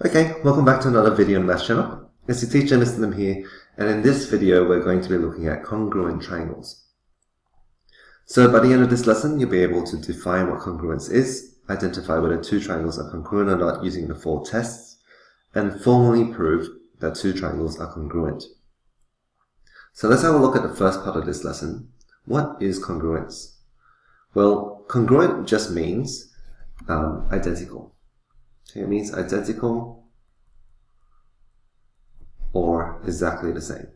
Okay, welcome back to another video on Math Channel. It's your teacher, Mr. Lim here, and in this video we're going to be looking at congruent triangles. So by the end of this lesson, you'll be able to define what congruence is, identify whether two triangles are congruent or not using the 4 tests, and formally prove that two triangles are congruent. So let's have a look at the first part of this lesson. What is congruence? Well, congruent just means identical. Okay, it means identical or exactly the same.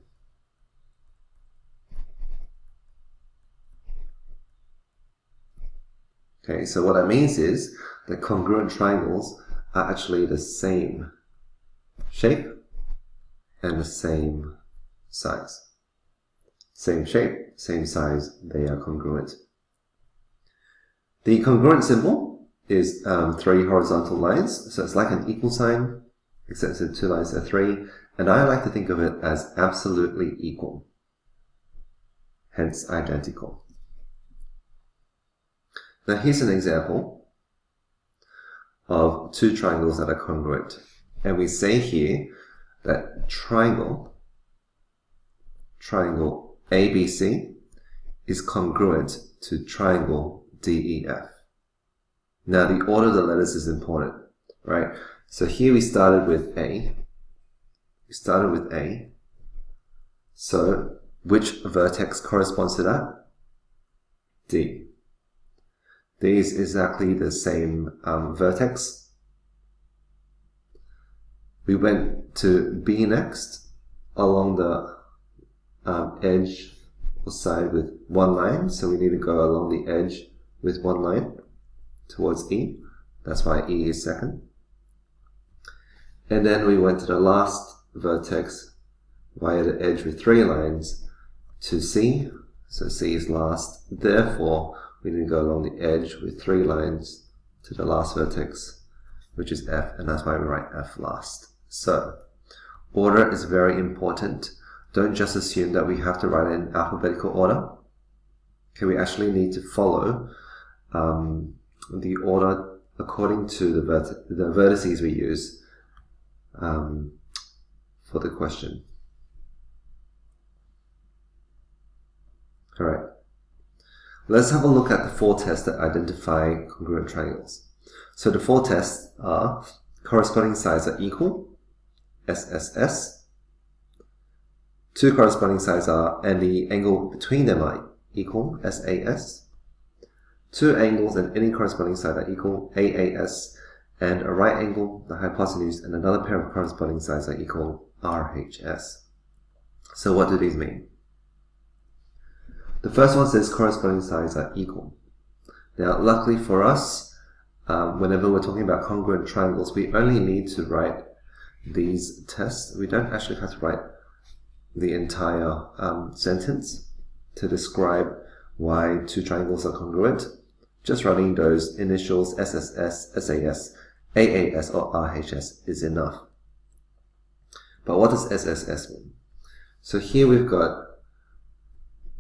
Okay, so what that means is that congruent triangles are actually the same shape and the same size. Same shape, same size, they are congruent. The congruent symbol is 3 horizontal lines, so it's like an equal sign, except the 2 lines are 3, and I like to think of it as absolutely equal, hence identical. Now here's an example of two triangles that are congruent, and we say here that triangle ABC is congruent to triangle DEF. Now the order of the letters is important, right? So here we started with A. So which vertex corresponds to that? D. D is exactly the same vertex. We went to B next, along the edge or side with 1 line. So we need to go along the edge with 1 line towards E. That's why E is second. And then we went to the last vertex via the edge with 3 lines to C. So C is last. Therefore, we need to go along the edge with 3 lines to the last vertex, which is F, and that's why we write F last. So, order is very important. Don't just assume that we have to write it in alphabetical order. Okay, we actually need to follow the order according to the vertices we use for the question. Alright, let's have a look at the 4 tests that identify congruent triangles. So the 4 tests are corresponding sides are equal, SSS. 2 corresponding sides are, and the angle between them are equal, SAS. 2 angles and any corresponding side are equal, AAS, and a right angle, the hypotenuse, and another pair of corresponding sides are equal, RHS. So what do these mean? The first one says corresponding sides are equal. Now, luckily for us, whenever we're talking about congruent triangles, we only need to write these tests. We don't actually have to write the entire sentence to describe why two triangles are congruent. Just writing those initials SSS, SAS, AAS, or RHS is enough. But what does SSS mean? So here we've got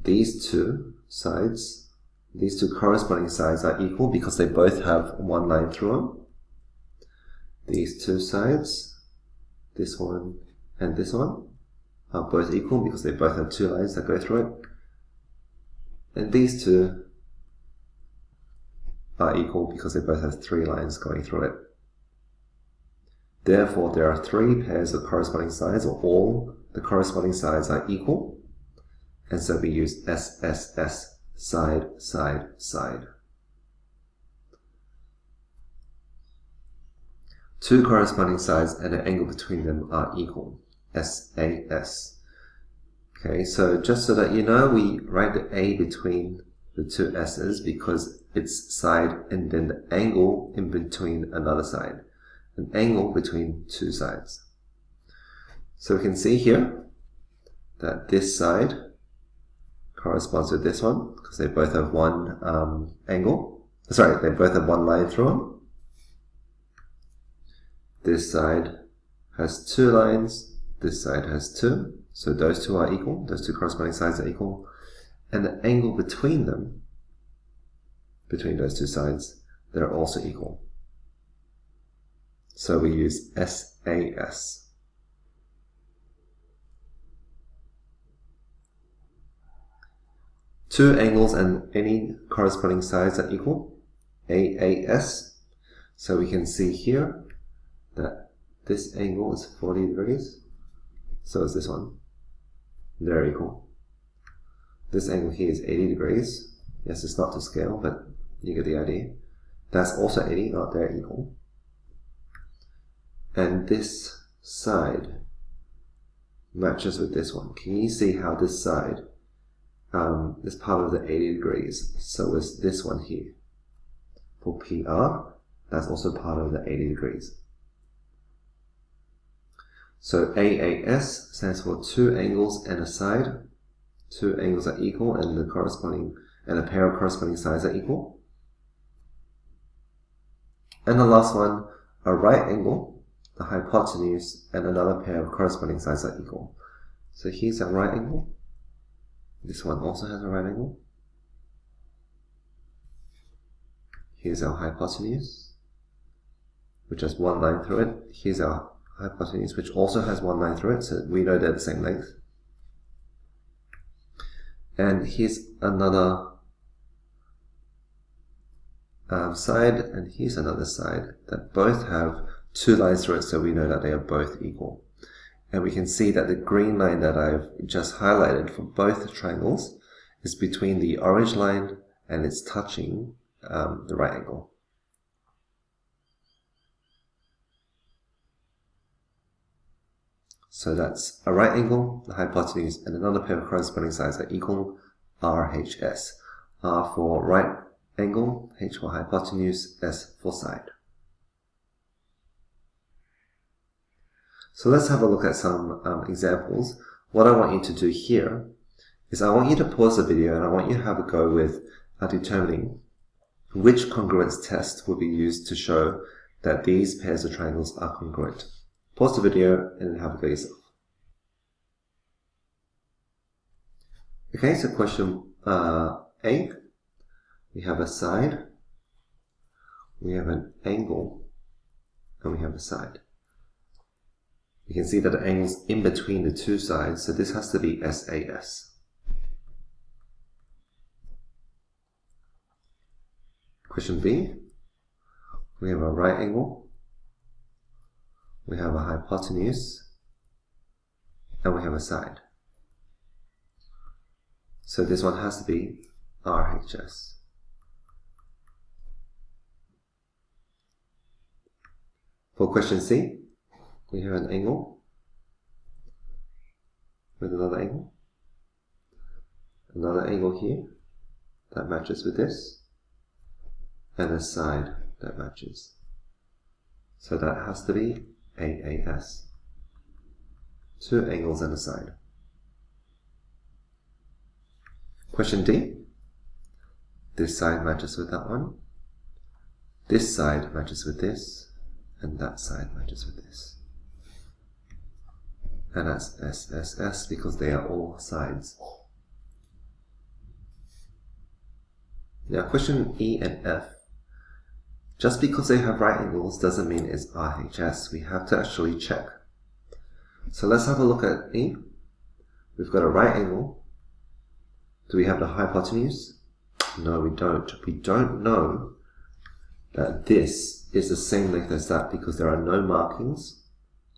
these 2 sides. These 2 corresponding sides are equal because they both have 1 line through them. These 2 sides, this one and this one, are both equal because they both have 2 lines that go through it. And these 2 are equal because they both have 3 lines going through it. Therefore, there are 3 pairs of corresponding sides, or all the corresponding sides are equal. And so we use SSS, side, side, side. 2 corresponding sides and the angle between them are equal, SAS. Okay, so just so that you know, we write the A between the 2 S's because it's side and then the angle in between another side. An angle between 2 sides. So we can see here that this side corresponds to this one because they both have 1 angle. Sorry, they both have 1 line through them. This side has 2 lines. This side has 2. So those 2 are equal. Those 2 corresponding sides are equal. And the angle between them, between those 2 sides, they're also equal. So we use SAS. Two angles and any corresponding sides are equal, AAS. So we can see here that this angle is 40 degrees. So is this one. They're equal. This angle here is 80 degrees. Yes, it's not to scale, but you get the idea. That's also 80, they're equal. And this side matches with this one. Can you see how this side is part of the 80 degrees? So is this one here. For PR, that's also part of the 80 degrees. So AAS stands for two angles and a side. Two angles are equal and a pair of corresponding sides are equal. And the last one, a right angle, the hypotenuse, and another pair of corresponding sides are equal. So here's our right angle. This one also has a right angle. Here's our hypotenuse, which has one line through it. Here's our hypotenuse, which also has one line through it, so we know they're the same length. And here's another side, and here's another side that both have two lines through it, so we know that they are both equal. And we can see that the green line that I've just highlighted for both triangles is between the orange line and it's touching the right angle. So that's a right angle, the hypotenuse, and another pair of corresponding sides are equal, RHS. R for right angle, H for hypotenuse, S for side. So let's have a look at some examples. What I want you to do here is I want you to pause the video and I want you to have a go with determining which congruence test will be used to show that these pairs of triangles are congruent. Pause the video and then have a go yourself. Okay, so question A. We have a side, we have an angle, and we have a side. You can see that the angle's in between the two sides, so this has to be SAS. Question B. We have a right angle, we have a hypotenuse, and we have a side. So this one has to be RHS. For question C, we have an angle with another angle here that matches with this, and a side that matches. So that has to be AAS. Two angles and a side. Question D. This side matches with that one. This side matches with this, and that side matches with this. And that's SSS because they are all sides. Now question E and F. Just because they have right angles doesn't mean it's RHS. We have to actually check. So let's have a look at E. We've got a right angle. Do we have the hypotenuse? No, we don't. We don't know that this is the same length as that because there are no markings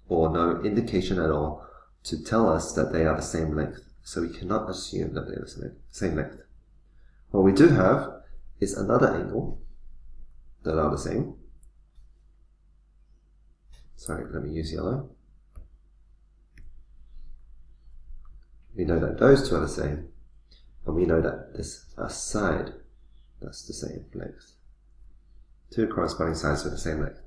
or no indication at all to tell us that they are the same length. So we cannot assume that they are the same length. What we do have is another angle that are the same. Sorry, let me use yellow. We know that those two are the same, and we know that this side, that's the same length. Two corresponding sides with the same length.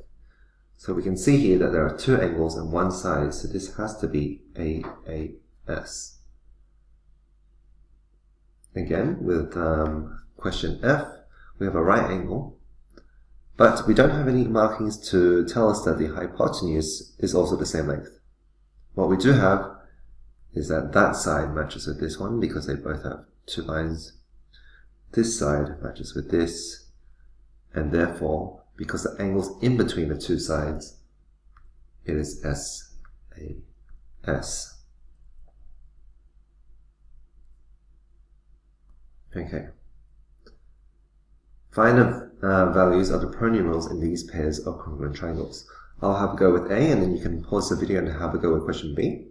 So we can see here that there are two angles and one side, so this has to be AAS. Again, with question F, we have a right angle, but we don't have any markings to tell us that the hypotenuse is also the same length. What we do have is that that side matches with this one because they both have two lines. This side matches with this, and therefore, because the angle's in between the two sides, it is SAS. Okay. Find the values of the polynomials in these pairs of congruent triangles. I'll have a go with A, and then you can pause the video and have a go with question B.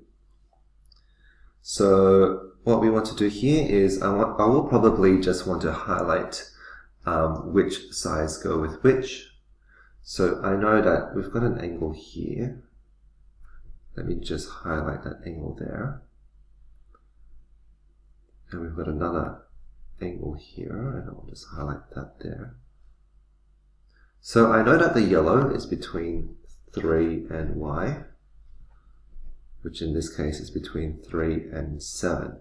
So what we want to do here is I will probably just want to highlight which sides go with which. So I know that we've got an angle here. Let me just highlight that angle there. And we've got another angle here, and I'll just highlight that there. So I know that the yellow is between 3 and y, which in this case is between 3 and 7.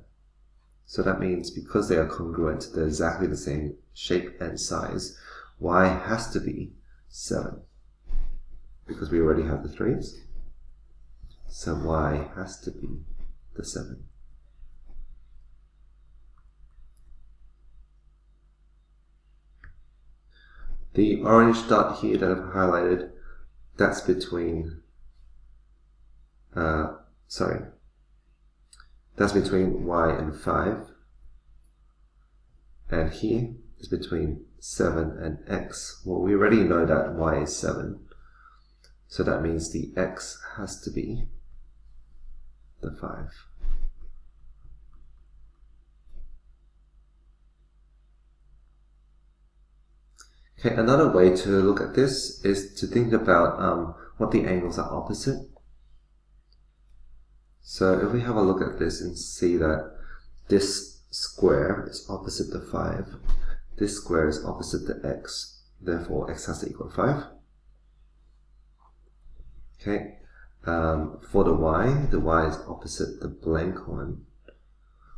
So that means because they are congruent, they're exactly the same shape and size, y has to be 7, because we already have the 3's. So y has to be the 7. The orange dot here that I've highlighted, that's between, that's between y and 5. And here is between 7 and x. Well, we already know that y is 7. So that means the x has to be the 5. Okay, another way to look at this is to think about what the angles are opposite. So if we have a look at this and see that this square is opposite the 5, this square is opposite the x, therefore x has to equal 5. Okay, for the y is opposite the blank one.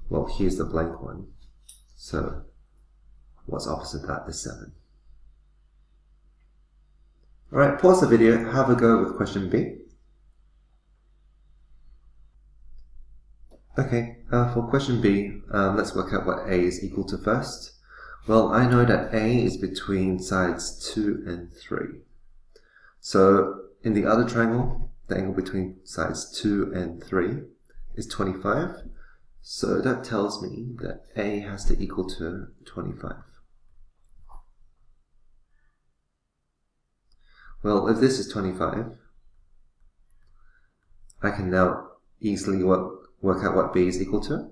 Well, here's the blank one. So what's opposite that is 7. Alright, pause the video, have a go with question B. Okay, for question B, let's work out what A is equal to first. Well, I know that A is between sides 2 and 3. So in the other triangle, the angle between sides 2 and 3 is 25. So that tells me that A has to equal to 25. Well, if this is 25, I can now easily work out what B is equal to,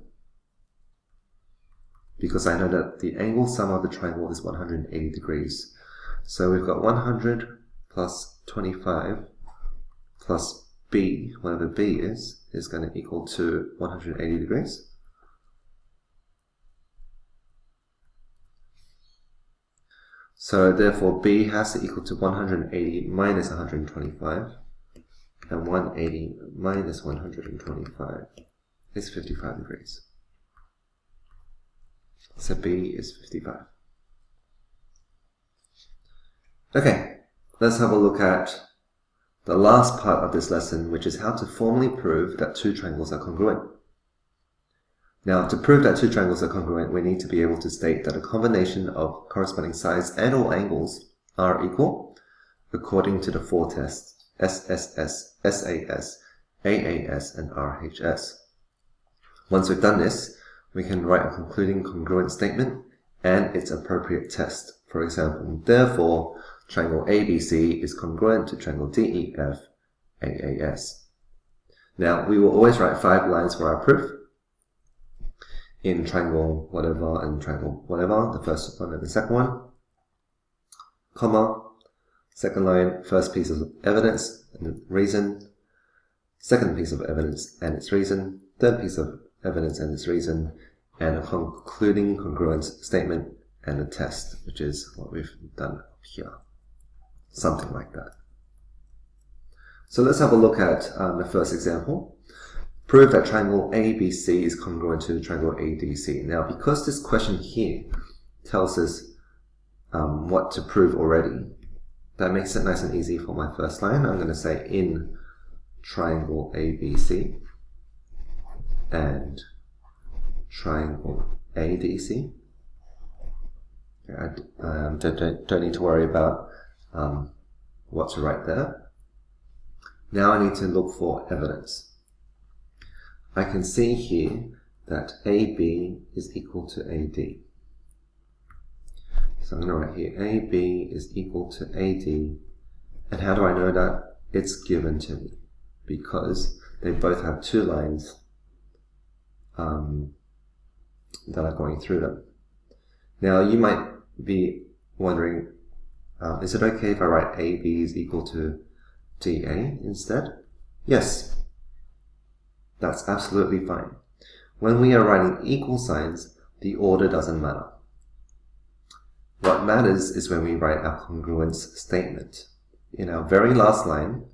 because I know that the angle sum of the triangle is 180 degrees. So we've got 100 plus 25 plus B, whatever B is going to equal to 180 degrees. So therefore B has to equal to 180 minus 125, and 180 minus 125 is 55 degrees. So B is 55. Okay, let's have a look at the last part of this lesson, which is how to formally prove that two triangles are congruent. Now, to prove that two triangles are congruent, we need to be able to state that a combination of corresponding sides and all angles are equal according to the four tests: SSS, SAS, AAS, and RHS. Once we've done this, we can write a concluding congruent statement and its appropriate test. For example, therefore, triangle ABC is congruent to triangle DEF, AAS. Now, we will always write 5 lines for our proof. In triangle whatever and triangle whatever, the first one and the second one, comma, second line, first piece of evidence and the reason, second piece of evidence and its reason, third piece of evidence and its reason, and a concluding congruence statement and a test, which is what we've done here. Something like that. So let's have a look at the first example. Prove that triangle ABC is congruent to the triangle ADC. Now, because this question here tells us what to prove already, that makes it nice and easy for my first line. I'm going to say in triangle ABC and triangle ADC. I don't need to worry about what to write there. Now I need to look for evidence. I can see here that AB is equal to AD. So I'm going to write here AB is equal to AD. And how do I know that? It's given to me because they both have two lines that are going through them. Now you might be wondering, is it okay if I write AB is equal to DA instead? Yes, that's absolutely fine. When we are writing equal signs, the order doesn't matter. What matters is when we write our congruence statement. In our very last line,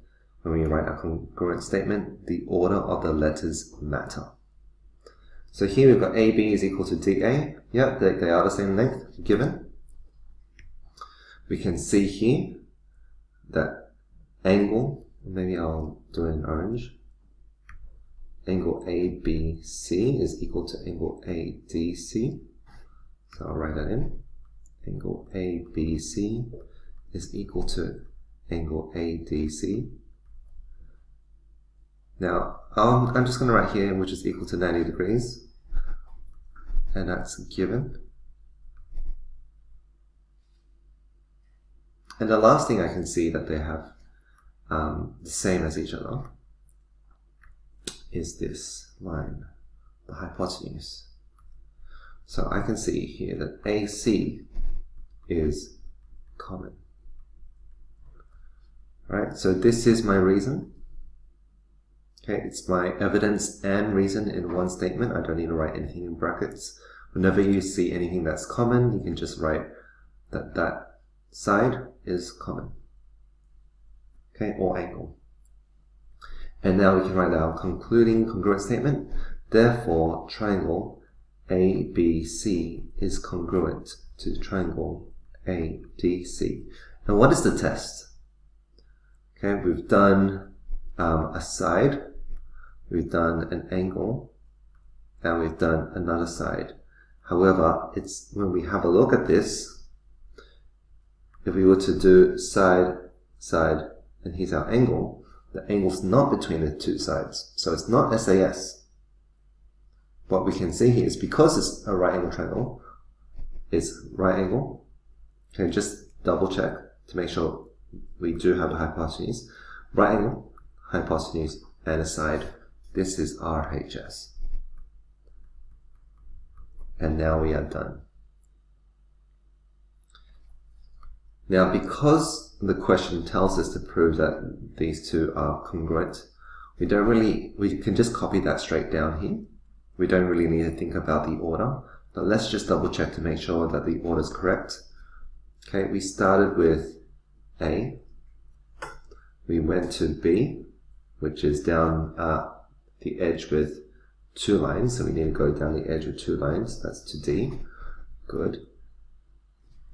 when we write our congruent statement, the order of the letters matter. So here we've got AB is equal to DA. Yeah, they are the same length given. We can see here that angle, maybe I'll do it in orange, angle ABC is equal to angle ADC. So I'll write that in. Angle ABC is equal to angle ADC. Now, I'm just going to write here, which is equal to 90 degrees. And that's given. And the last thing I can see that they have the same as each other is this line, the hypotenuse. So I can see here that AC is common. Right, so this is my reason. Okay, it's my evidence and reason in one statement. I don't need to write anything in brackets. Whenever you see anything that's common, you can just write that that side is common. Okay, or angle. And now we can write our concluding congruent statement. Therefore, triangle ABC is congruent to triangle ADC. And what is the test? Okay, we've done a side, we've done an angle, and we've done another side. However, it's when we have a look at this, if we were to do side, side, and here's our angle, the angle's not between the two sides, so it's not SAS. What we can see here is because it's a right angle triangle, it's right angle. Okay, just double check to make sure we do have a hypotenuse. Right angle, hypotenuse, and a side. This is RHS. And now we are done. Now, because the question tells us to prove that these two are congruent, we can just copy that straight down here. We don't really need to think about the order, but let's just double check to make sure that the order is correct. Okay, we started with A, we went to B, which is down the edge with two lines, so we need to go down the edge with two lines, that's to D, good.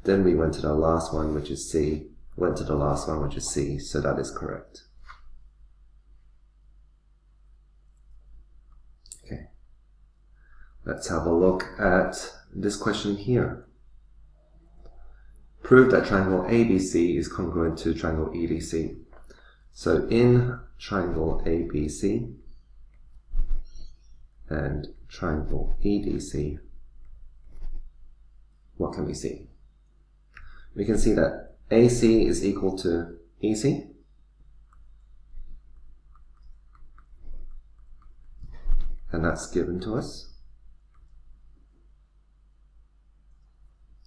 Then we went to the last one, which is C, went to the last one, which is C, so that is correct. Okay, let's have a look at this question here. Prove that triangle ABC is congruent to triangle EDC. So in triangle ABC and triangle EDC, what can we see? We can see that AC is equal to EC. And that's given to us.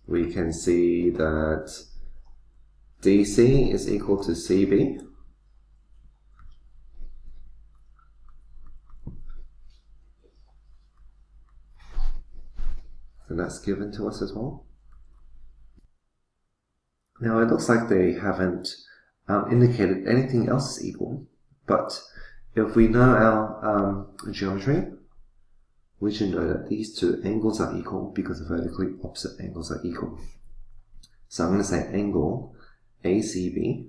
We can see that DC is equal to CB. And that's given to us as well. Now it looks like they haven't indicated anything else is equal, but if we know our geometry, we should know that these two angles are equal because the vertically opposite angles are equal. So I'm going to say angle ACB,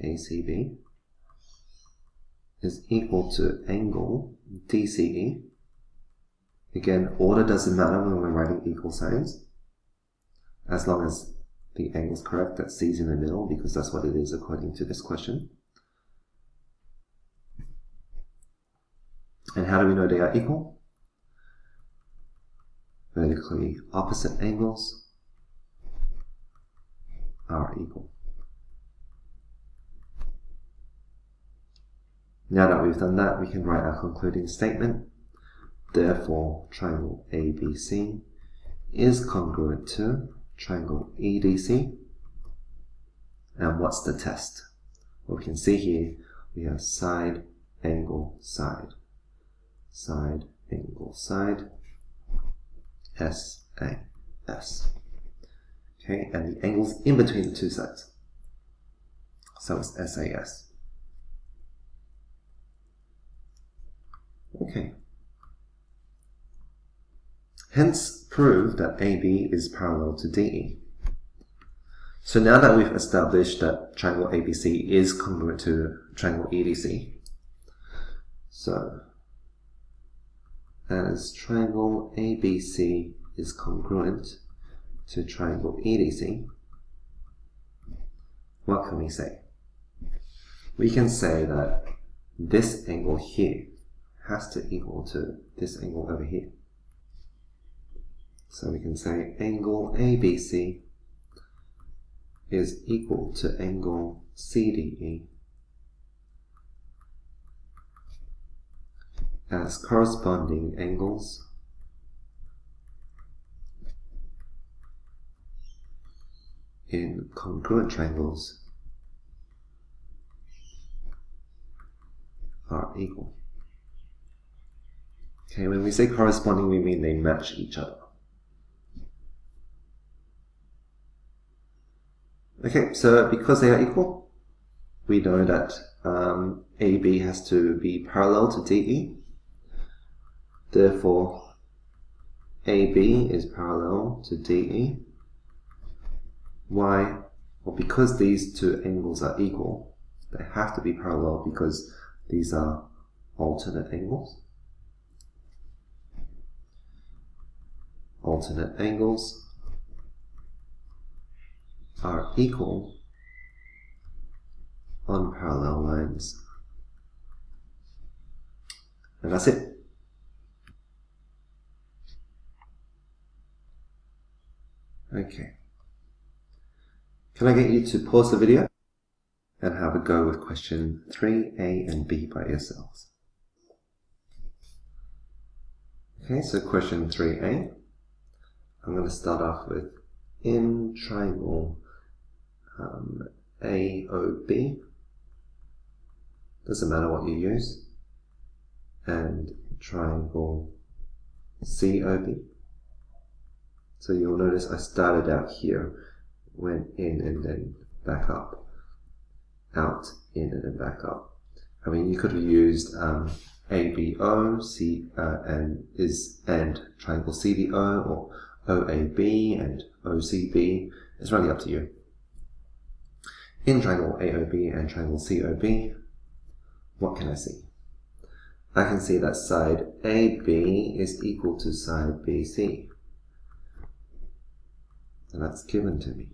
ACB is equal to angle DCE. Again, order doesn't matter when we're writing equal signs, as long as the angle is correct, that C is in the middle, because that's what it is according to this question. And how do we know they are equal? Vertically opposite angles are equal. Now that we've done that, we can write our concluding statement. Therefore, triangle ABC is congruent to triangle EDC. And what's the test? Well, we can see here we have side, angle, side. Side, angle, side. S, A, S. Okay, and the angles in between the two sides. So it's SAS. Okay. Hence, prove that AB is parallel to DE. So now that we've established that triangle ABC is congruent to triangle EDC, so as triangle ABC is congruent to triangle EDC, what can we say? We can say that this angle here has to equal to this angle over here. So we can say angle ABC is equal to angle CDE as corresponding angles in congruent triangles are equal. Okay, when we say corresponding, we mean they match each other. Okay, so because they are equal, we know that AB has to be parallel to DE. Therefore, AB is parallel to DE. Why? Well, because these two angles are equal, they have to be parallel because these are alternate angles. Alternate angles are equal on parallel lines. And that's it. Okay. Can I get you to pause the video and have a go with question 3A and B by yourselves? Okay, so question 3A. I'm going to start off with in triangle AOB, doesn't matter what you use, and triangle COB. So you'll notice I started out here, went in and then back up, out, in and then back up. I mean, you could have used ABO, and triangle CBO, or OAB and OCB. It's really up to you. In triangle AOB and triangle COB, what can I see? I can see that side AB is equal to side BC. And that's given to me.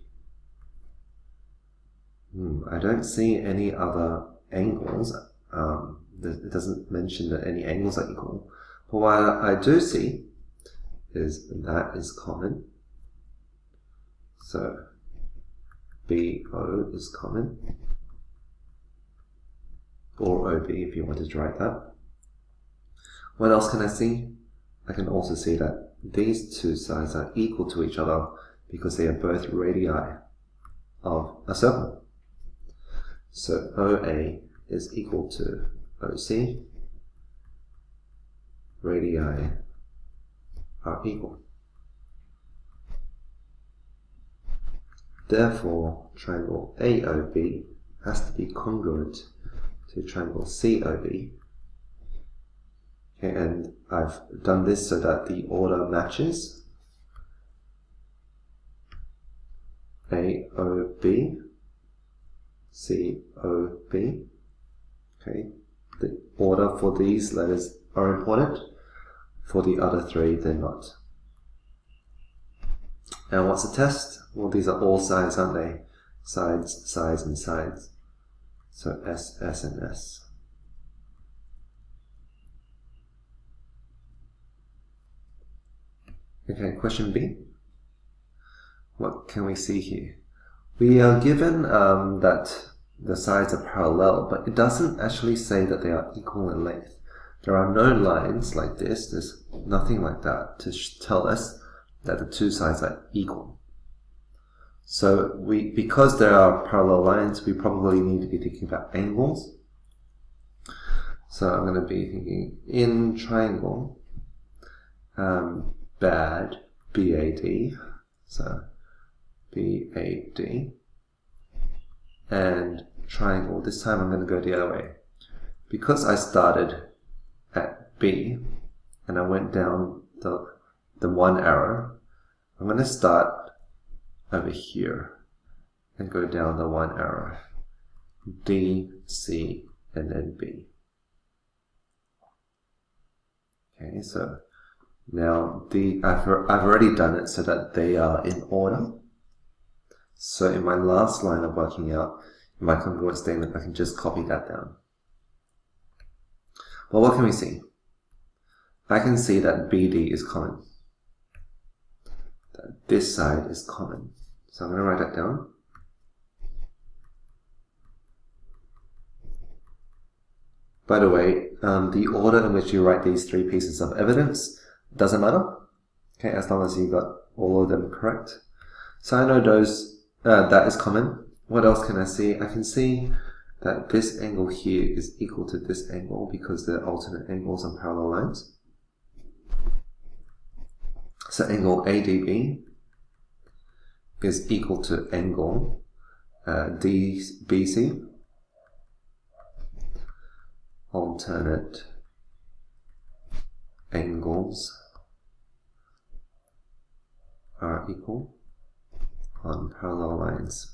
I don't see any other angles. It doesn't mention that any angles are equal. But what I do see is that is common. So BO is common, or OB if you wanted to write that. What else can I see? I can also see that these two sides are equal to each other because they are both radii of a circle. So OA is equal to OC. Radii are equal. Therefore, triangle AOB has to be congruent to triangle COB. Okay, and I've done this so that the order matches. AOB, COB. Okay, the order for these letters are important. For the other three, they're not. And what's the test? Well, these are all sides, aren't they? Sides, sides, and sides. So S, S, and S. Okay, question B. What can we see here? We are given that the sides are parallel, but it doesn't actually say that they are equal in length. There are no lines like this. There's nothing like that to tell us that the two sides are equal. So because there are parallel lines, we probably need to be thinking about angles. So I'm going to be thinking in triangle, BAD, B-A-D, so B-A-D, and triangle. This time I'm going to go the other way. Because I started at B and I went down the one arrow, I'm going to start over here and go down the one arrow. D, C, and then B. Okay, so now I've already done it so that they are in order. So in my last line of working out, in my congruent statement, I can just copy that down. Well, what can we see? I can see that BD is common. That this side is common. So I'm going to write that down. By the way, the order in which you write these three pieces of evidence doesn't matter. Okay, as long as you got all of them correct. So I know that is common. What else can I see? I can see that this angle here is equal to this angle because they're alternate angles on parallel lines. So angle ADB is equal to angle DBC. Alternate angles are equal on parallel lines.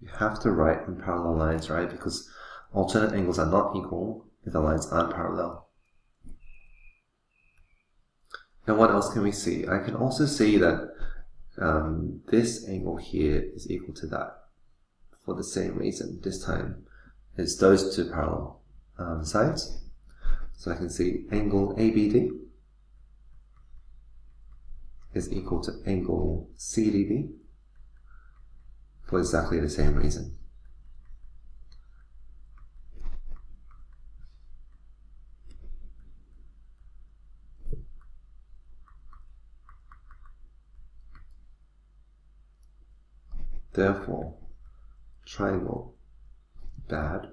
You have to write in parallel lines, right? Because alternate angles are not equal if the lines aren't parallel. And what else can we see? I can also see that this angle here is equal to that for the same reason. This time it's those two parallel sides. So I can see angle ABD is equal to angle CDB for exactly the same reason. Therefore, triangle BAD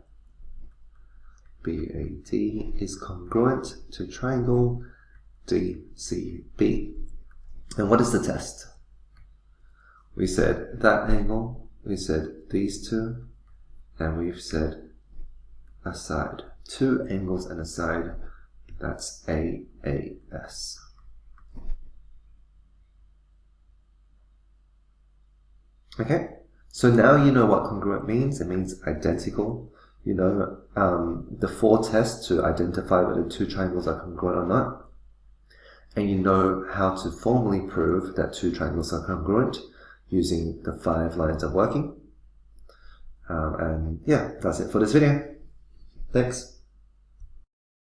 is congruent to triangle DCB. And what is the test? We said that angle, we said these two, and we've said a side. Two angles and a side, that's AAS. Okay, so now you know what congruent means. It means identical. You know the four tests to identify whether two triangles are congruent or not. And you know how to formally prove that two triangles are congruent using the 5 lines of working. And yeah, that's it for this video. Thanks.